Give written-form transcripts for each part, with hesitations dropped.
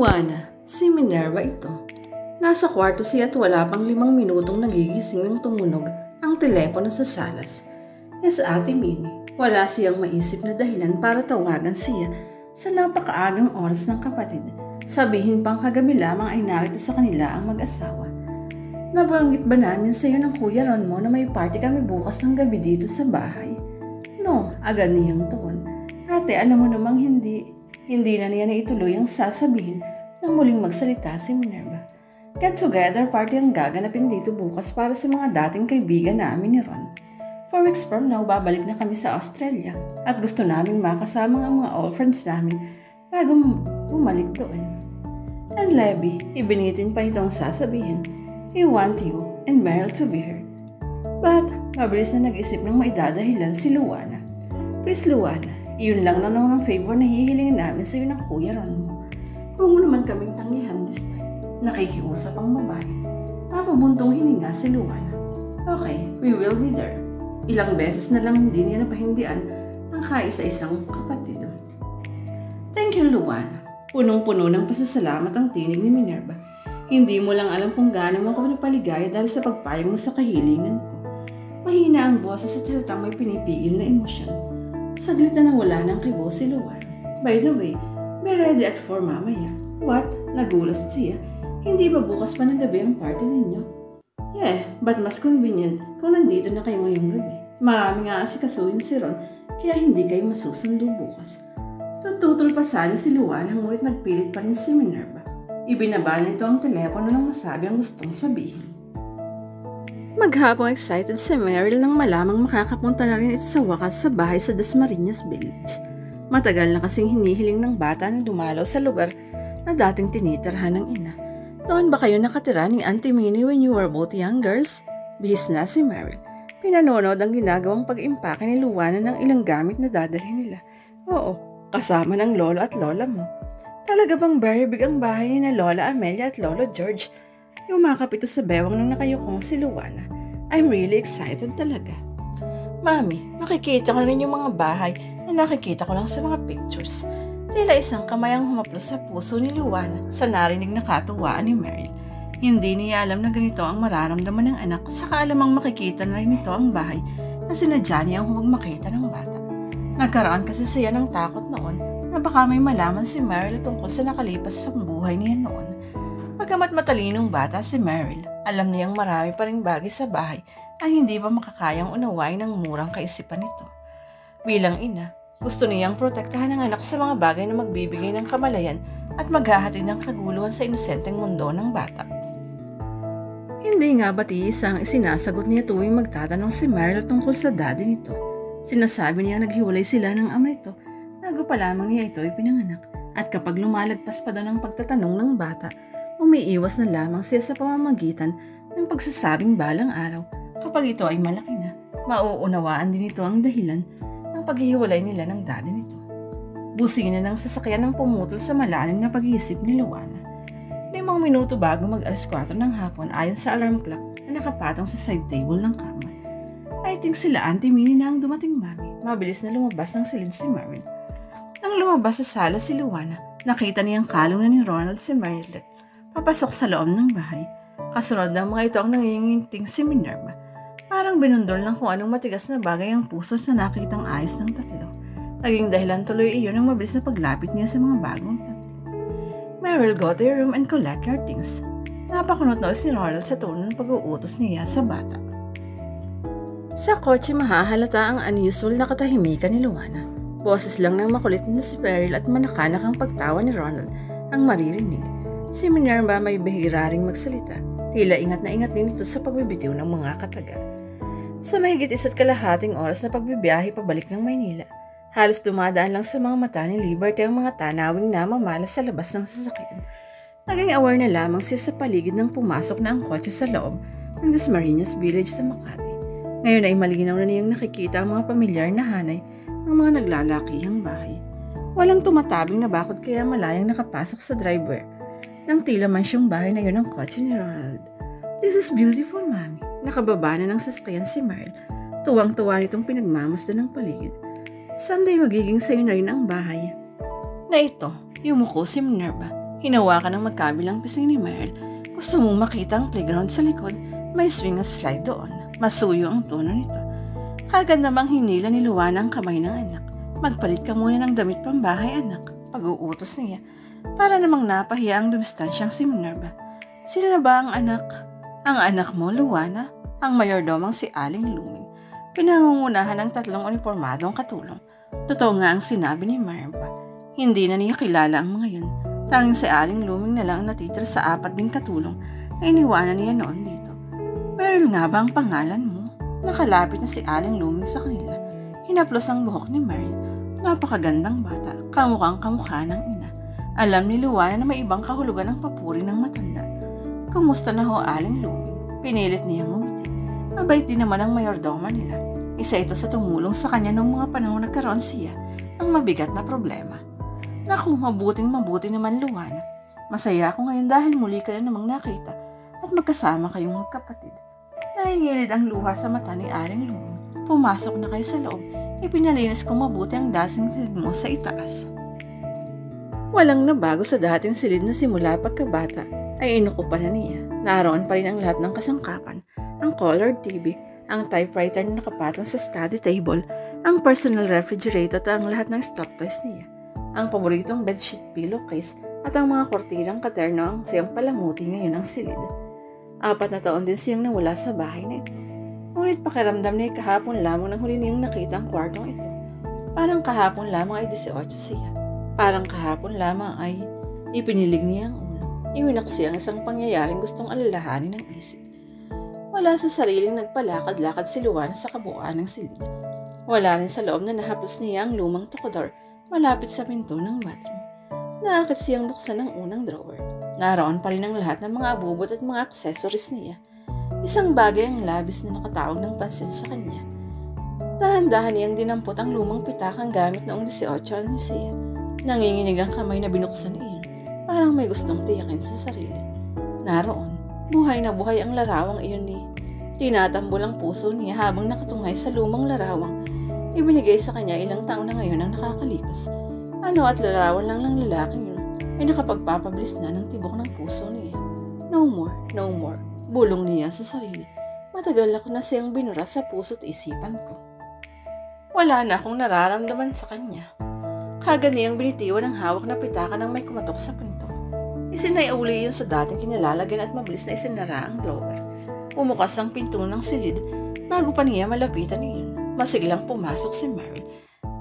Luana, si Minerva ito. Nasa kwarto siya at wala pang 5 minutong nagigising nang tumunog ang telepono sa salas. Yes, Ate Minnie, wala siyang maisip na dahilan para tawagan siya sa napakaagang oras ng kapatid. Sabihin pang kagabi lamang ay narito sa kanila ang mag-asawa. Nabanggit ba namin sa iyo ng Kuya Ron mo na may party kami bukas ng gabi dito sa bahay? No, agad niyang tugon. Ate, alam mo namang hindi na niya na ituloy ang sasabihin nang muling magsalita si Minerva. Get-together party ang gaganapin dito bukas para sa mga dating kaibigan namin ni Ron. 4 weeks from now, babalik na kami sa Australia at gusto namin makasama ang mga old friends namin bago bumalik doon. And Levy, ibinitin pa itong sasabihin, I want you and Meryl to be here. But, mabilis na nag-isip ng maidadahilan si Luana. Please Luana, iyon lang na naman ang favor na hihilingin namin sa iyo ng Kuya Ron mo. Huwag mo naman kaming tanggihan this time. Nakikiusap ang babae. Papabuntong hininga si Luana. Okay, we will be there. Ilang beses na lang hindi niya napahindian ang kaisa-isang kapatid. Thank you, Luana. Punong-puno ng pasasalamat ang tinig ni Minerva. Hindi mo lang alam kung gaano mo ako napaligaya dahil sa pagpayag mo sa kahilingan ko. Mahina ang boses sa talatang may pinipigil na emosyon. Saglit na nawala ng kibo si Luana. By the way, be ready at 4 mamaya. What? Nagulat siya. Hindi ba bukas pa ng gabi ang party ninyo? Yeah, but mas convenient kung nandito na kayo ngayong gabi. Marami nga asikasuhin si Ron, kaya hindi kayo masusundo bukas. Tututol pa sana si Luana, ngunit nagpilit pa rin si Minerva. Ibinaba nito ang telepono nang masabi ang gustong sabihin. Maghapong excited si Meryl nang malamang makakapunta na rin ito sa wakas sa bahay sa Dasmariñas Village. Matagal na kasing hinihiling ng bata na dumalaw sa lugar na dating tinitirhan ng ina. Doon ba kayo nakatira ni Auntie Minnie when you were both young girls? Bihis na si Meryl. Pinanonood ang ginagawang pag-impake ni Luana ng ilang gamit na dadalhin nila. Oo, kasama ng lolo at lola mo. Talaga bang very big ang bahay ni na Lola Amelia at Lolo George? Yumakap ito sa bewang ng nakayukong si Luana. I'm really excited talaga. Mami, makikita ko na rin yung mga bahay na nakikita ko lang sa mga pictures. Tila isang kamay ang humaplos sa puso ni Luana sa narinig na katuwaan ni Meryl. Hindi niya alam na ganito ang mararamdaman ng anak sa kaalamang makikita na rin ito ang bahay na sinadya niya ang huwag makita ng bata. Nagkaroon kasi siya ng takot noon na baka may malaman si Meryl tungkol sa nakalipas sa buhay niya noon. Pagkamat matalinong bata si Meryl, alam niyang marami pa ring bagay sa bahay ang hindi pa makakayang unawain ng murang kaisipan nito. Bilang ina, gusto niyang protektahan ang anak sa mga bagay na magbibigay ng kamalayan at maghahatid ng kaguluhan sa inosenteng mundo ng bata. Hindi nga ba tiisa ang isinasagot niya tuwing magtatanong si Meryl tungkol sa daddy nito. Sinasabi niya naghiwalay sila ng ama nito bago pa lamang niya ito ipinanganak at kapag lumalagpas pa daw ng pagtatanong ng bata, umiiwas na lamang siya sa pamamagitan ng pagsasabing balang araw kapag ito ay malaki na. Mauunawaan din ito ang dahilan ng paghihiwalay nila ng daddy nito. Busina ng sasakyan ng pumutol sa malalim na pag-iisip ni Luana. 5 minuto bago mag-alas 4 ng hapon ayon sa alarm clock na nakapatong sa side table ng kama. I think sila Auntie Minnie na ang dumating, Mami. Mabilis na lumabas ng silid si Meryl. Nang lumabas sa sala si Luana, nakita niyang kalong na ni Ronald si Meryl. Papasok sa loob ng bahay. Kasunod ng mga ito ang nanginginting si Minerva. Parang binundol ng kung anong matigas na bagay ang puso sa nakitang ayos ng tatlo. Naging dahilan tuloy iyon ang mabilis na paglapit niya sa mga bagong tatlo. Meryl, go to your room and collect your things. Napakunot na si Ronald sa tono ng pag-uutos niya sa bata. Sa kotse mahahalata ang unusual na katahimikan ni Luana. Boses lang ng makulit na si Meryl at manakanak ang pagtawa ni Ronald ang maririnig. Si Minerva may bihira ring magsalita. Tila ingat na ingat din ito sa pagbibitiw ng mga kataga. Sa mahigit 1.5 oras na pagbibiyahe pabalik ng Maynila, halos dumadaan lang sa mga mata ni Liberty ang mga tanawing namamalas sa labas ng sasakyan. Naging aware na lamang siya sa paligid nang pumasok na ang kotse sa loob ng Dasmariñas Village sa Makati. Ngayon ay malinaw na niyang nakikita ang mga pamilyar na hanay ng mga naglalakihang bahay. Walang tumatabing na bakod kaya malayang nakapasok sa driveway nang tila mansyong bahay na yun ang kotse ni Ronald. This is beautiful, Mami. Nakababa na ng sasakyan si Meryl. Tuwang-tuwa nitong pinagmamasdan ng paligid. Someday magiging sa'yo na rin ang bahay. Na ito, yumuko si Minerva. Hinawakan ng magkabilang pising ni Meryl. Gusto mong makita ang playground sa likod? May swing at slide doon. Masuyo ang tono nito. Kagad namang hinila ni Luana ang kamay ng anak. Magpalit ka muna ng damit pambahay, anak. Pag-uutos niya. Para namang napahiya ang dumistansyang si Minerva. Sila na ba ang anak? Ang anak mo, Luana? Ang mayordomang si Aling Luming. Pinangungunahan ng 3 uniformadong katulong. Totoo nga ang sinabi ni Minerva. Hindi na niya kilala ang mga yun. Tanging si Aling Luming na lang natitira sa 4 ding katulong na iniwanan niya noon dito. Meryl nga ba ang pangalan mo? Nakalapit na si Aling Luming sa kanila. Hinaplos ang buhok ni Meryl. Napakagandang bata, kamukhang kamukha ng ina. Alam ni Luana na may ibang kahulugan ng papuri ng matanda. Kumusta na ho, Aling Luming? Pinilit niyang ngumiti. Mabait din naman ang mayordoma nila. Isa ito sa tumulong sa kanya noong mga panahon nagkaroon siya ng mabigat na problema. Naku, mabuti naman, Luana. Masaya ako ngayon dahil muli ka na namang nakita at magkasama kayong magkapatid. Nahingilid ang luha sa mata ni Aling Luming. Pumasok na kayo sa loob. Ipinalinis kong mabuti ang dating silid mo sa itaas. Walang nabago sa dating silid na simula pagkabata ay inukupan na niya. Naroon pa rin ang lahat ng kasangkapan. Ang colored TV, ang typewriter na nakapatong sa study table, ang personal refrigerator at ang lahat ng stop toys niya. Ang paboritong bedsheet pillowcase at ang mga kortinang katerno ang siyang palamuti ngayon ang silid. 4 na taon din siyang nawala sa bahay na ito. Ngunit pakiramdam niya kahapon lamang nang huli niyang nakita ang kwartong ito. Parang kahapon lamang ay 18 siya. Parang kahapon lamang ay ipinilig niya ang ulo. Iwinaksi ang isang pangyayaring gustong alalahanin ng isip. Wala sa sariling nagpalakad-lakad si Luana sa kabuuan ng silid. Wala rin sa loob na nahaplos niya ang lumang tukodor malapit sa pinto ng bathroom. Naakit siyang buksan ang unang drawer. Naroon pa rin ang lahat ng mga abubot at mga accessories niya. Isang bagay ang labis na nakatawag ng pansin sa kanya. Dahan-dahan niyang dinampot ang lumang pitakang gamit noong 18 anyos siya. Nanginginig ang kamay na binuksan iyon. Parang may gustong tiyakin sa sarili. Naroon, buhay na buhay ang larawang iyon ni. Tinatambol ang puso niya habang nakatungay sa lumang larawang. Ibinigay sa kanya ilang taon na ngayon ang nakakalipas. Ano at larawan lang ng lalaking yun ay nakapagpapabilis na ng tibok ng puso niya. No more, no more. Bulong niya sa sarili. Matagal ako na siyang binura sa puso't isipan ko. Wala na akong nararamdaman sa kanya. Kagad niyang binitiwan ang hawak na pitaka nang may kumatok sa pinto. Isinaiuli yun sa dating kinalalagyan at mabilis na isinara ang drawer. Umukas ang pinto ng silid bago pa niya malapitan iyon. Masiglang pumasok si Meryl.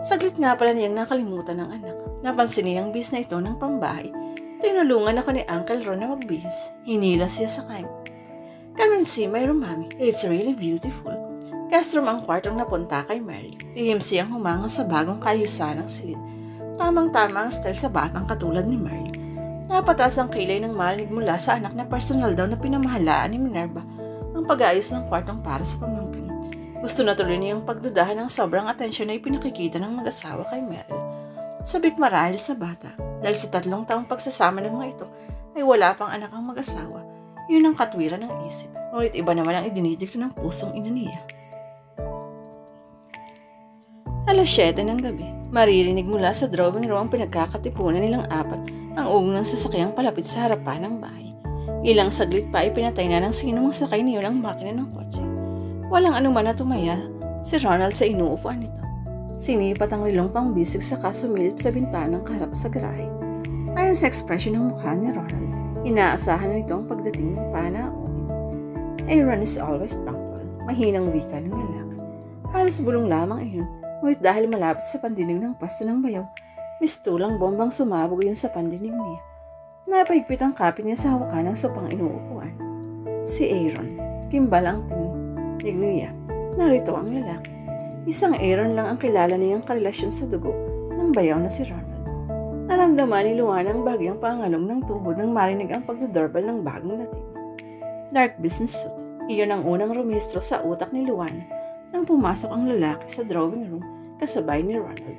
Saglit nga pala niyang nakalimutan ng anak. Napansin niyang bis na ito ng pambahay. Tinulungan ako ni Uncle Ron na magbihis. Hinila siya sa kanya. Come and see my room, Mommy. It's really beautiful. Guestroom ang kwartong napunta kay Meryl. Lihim siyang humanga sa bagong kayusan ng silid. Tamang-tama ang style sa batang katulad ni Meryl. Napataas ang kilay ng marinig mula sa anak na personal daw na pinamahalaan ni Minerva ang pag-aayos ng kwartong para sa pamangkin. Gusto na tuloy niyang pagdudahan ng sobrang atensyon na ipinakikita ng mag-asawa kay Meryl. Sabik marahil sa bata dahil sa 3 taong pagsasama ng mga ito ay wala pang anak ang mag-asawa. Yun ang katwiran ng isip. Ngunit iba naman ang idinidikto ng pusong ina niya. 7:00 ng gabi. Maririnig mula sa drawing room ang pinagkakatipunan nilang 4 ang ugong ng sasakyang palapit sa harapan ng bahay. Ilang saglit pa ay pinatay na ng sinumang sakay niyon ang makina ng kotse. Walang anuman na tumaya si Ronald sa inuupuan nito. Sinipat ang rilong pangbisig saka sumilip sa bintanang kaharap sa garahe. Ayon sa ekspresyon ng mukha ni Ronald, inaasahan na nito ang pagdating ng panauhin. Aaron is always punctual, mahinang wika ng lalaki. Halos bulong lamang iyon, ngunit dahil malapit sa pandinig ng pasto ng bayaw, mistulang bombang sumabog yun sa pandinig niya. Napahigpit ang kapit niya sa hawakan ng sopang inuupuan. Si Aaron, gimbal ang tinig niya. Narito ang lalaki. Isang Aaron lang ang kilala niyang karelasyon sa dugo ng bayaw na si Ronald. Naramdaman ni Luana ang bagyang pangalong ng tuhod nang marinig ang pagdodoorbell ng bagong dating. Dark business suit. Iyon ang unang rumistro sa utak ni Luana nang pumasok ang lalaki sa drawing room kasabay ni Ronald.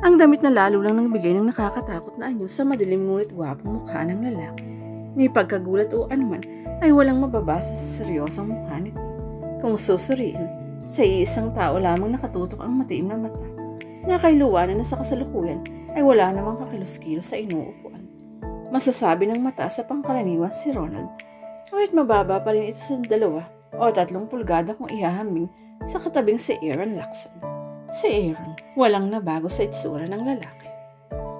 Ang damit na lalo lang nagbigay ng nakakatakot na anyo sa madilim ngunit gwapong mukha ng lalaki. Ni pagkagulat o anuman ay walang mababasa sa seryosong mukha nito. Kung susuriin, sa iisang tao lamang nakatutok ang matiim na mata, na kay Luana na sa kasalukuyan ay wala namang kakilos-kilos sa inuupuan. masasabi ng mata sa pangkaraniwan si Ronald. Ngunit mababa pa rin ito sa 2 o 3 pulgada kung ihahambing sa katabing si Aaron Lacson. Si Aaron, walang nabago sa itsura ng lalaki.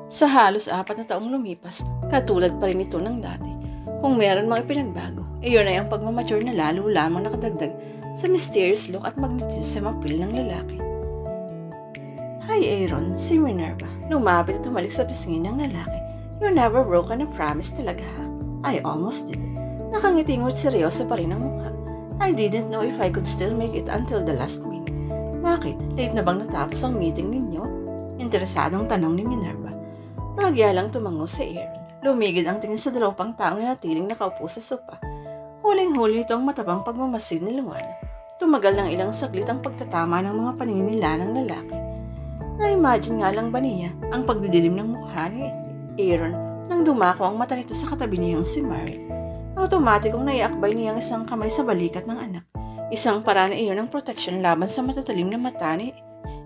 Sa halos 4 na taong lumipas, katulad pa rin ito ng dati. Kung meron mga ipinagbago, iyon ay ang pagmamature na lalo lamang nakadagdag sa mysterious look at magnetism appeal ng lalaki. Hi Aaron, si Minerva. Lumapit at tumalik sa pisngi ng lalaki. You never broken a promise talaga ha? I almost did. Nakangiti ngut seryoso pa rin ang mukha. I didn't know if I could still make it until the last minute. Bakit? Late na bang natapos ang meeting ninyo? Interesadong tanong ni Minerva. Nagya lang tumango si Aaron. Lumigid ang tingin sa 2 pang taong natiling nakaupo sa sopa. Huling-huli ito ang matabang pagmamasid ni Luana. Tumagal ng ilang saglit ang pagtatama ng mga paningin nila ng lalaki. Na-imagine nga lang ba niya ang pagdidilim ng mukha ni Aaron nang dumako ang mata nito sa katabi niyang si Mary. Automatikong naiakbay niyang isang kamay sa balikat ng anak. Isang paraan iyon ng protection laban sa matatalim na mata ni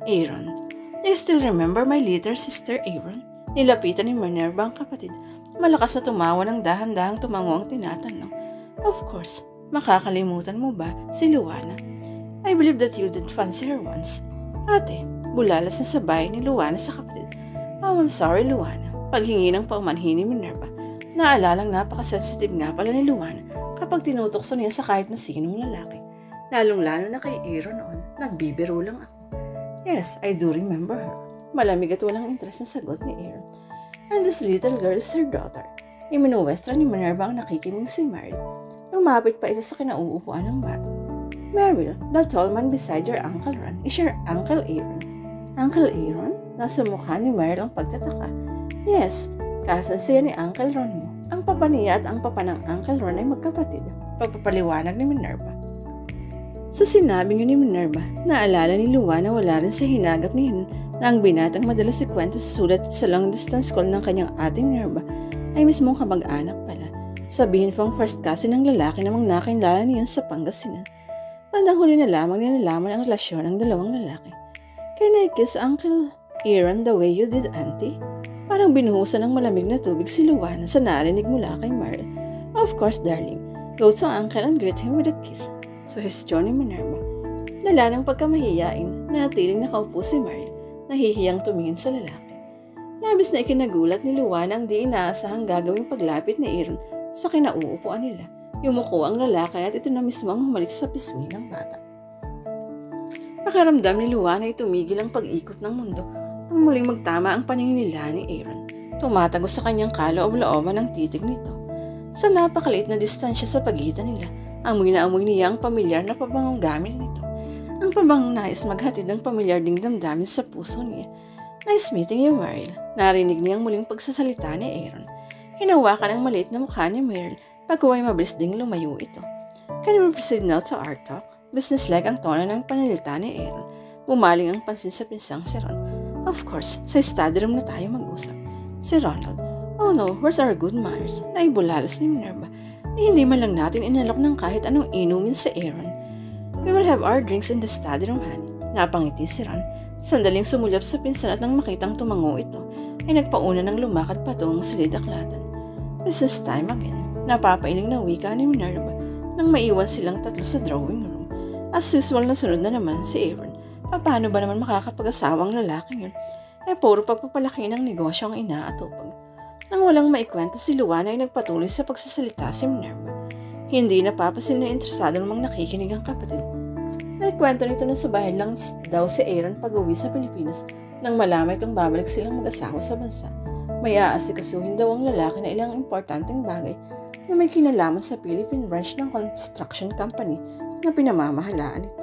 Aaron. Do you still remember my little sister Aaron? Nilapitan ni Minerva ang kapatid. Malakas na tumawa ng dahan-dahang tumango ang tinatanong. Of course, makakalimutan mo ba si Luana? I believe that you did fancy her once. Ate, bulalas na sa bahay ni Luana sa kapatid. Oh, I'm sorry, Luana. Paghingi ng paumanhin ni Minerva, naalalang napakasensitive nga pala ni Luana kapag tinutokso niya sa kahit na sinong lalaki. Lalong-lalo na kay Aaron noon, nagbibiro lang ako. Yes, I do remember her. Malamig at walang interes na sagot ni Aaron. And this little girl is her daughter. Iminuwestra ni Minerva ang nakikiming si Mary. Lumapit pa ito sa kinauupuan ng bata. Meryl, the tall man beside your Uncle Ron is your Uncle Aaron. Uncle Aaron? Nasa mukha ni Meryl ang pagtataka. Yes, kasansiya ni Uncle Ron mo. Ang papa niya at ang papa ng Uncle Ron ay magkapatid. Pagpapaliwanag ni Minerva. Sa sinabi ni Minerva, naalala ni Luana wala rin sa hinagap niya na ang binatang madalas ikwento sa sulat at sa long distance call ng kanyang ating Minerva ay mismong kamag-anak pala. Sabihin pang first cousin ng lalaki namang nakainlala niyon sa Pangasinan. Bandang huli na lamang niya nalaman ang relasyon ng 2 lalaki. Can I kiss Uncle Aaron the way you did, Auntie? Parang binuhusan ng malamig na tubig si Luana sa narinig mula kay Meryl. Of course, darling. Go to Uncle and greet him with a kiss. Suhestyon ni Minerva. Dala ng pagkamahiyain na natiling nakaupo si Meryl, nahihiyang tumingin sa lalaki. Labis na ikinagulat ni Luana ang di inaasahang gagawing paglapit ni Aaron sa kinauupuan nila. Yumuko ang lalaki at ito na mismo ang humalik sa pisngi ng bata. Pakaramdam ni Luana ay tumigil ang pag-ikot ng mundo nang muling magtama ang paningin nila ni Aaron. Tumatagos sa kanyang kaloob-looban ang titig nito. Sa napakaliit na distansya sa pagitan nila, amoy na amoy niya ang pamilyar na pabangong gamit nito. Ang pabangong nais maghatid ng pamilyar ding damdamin sa puso niya. Nice meeting you, Meryl. Narinig niyang muling pagsasalita ni Aaron. Hinawakan ang maliit na mukha ni Meryl pagkuway mabilis ding lumayo ito. Can we proceed now to our talk? Business-like ang tono ng panalita ni Aaron. Bumaling ang pansin sa pinsang si Ron. Of course, sa study room na tayo mag-usap. Si Ronald. Oh no, where's our good manners? Naibulalas ni Minerva. Hindi man lang natin inalok ng kahit anong inumin sa Aaron. We will have our drinks in the study room, honey. Napangiti si Ron. Sandaling sumulyap sa pinsan at nang makitang tumango ito, ay nagpauna ng lumakad patungong silid-aklatan. Business time again. Napapailing na wika ni Minerva nang maiwan silang 3 sa drawing room. As usual na sunod na naman si Aaron. Paano ba naman makakapag-asawang lalaking yun? Puro pagpapalaki ng negosyo ang inaatupag. Nang walang maikwento si Luana ay nagpatuloy sa pagsasalita si Minerva. Hindi napapasin na interesado namang nakikinig ang kapatid. Naikwento nito na sa bahay lang daw si Aaron pag-uwi sa Pilipinas nang malaman itong babalik silang mag-asawa sa bansa. May aasikasuhin daw ang lalaki na ilang importanteng bagay na may kinalaman sa Philippine branch ng construction company na pinamamahalaan ito.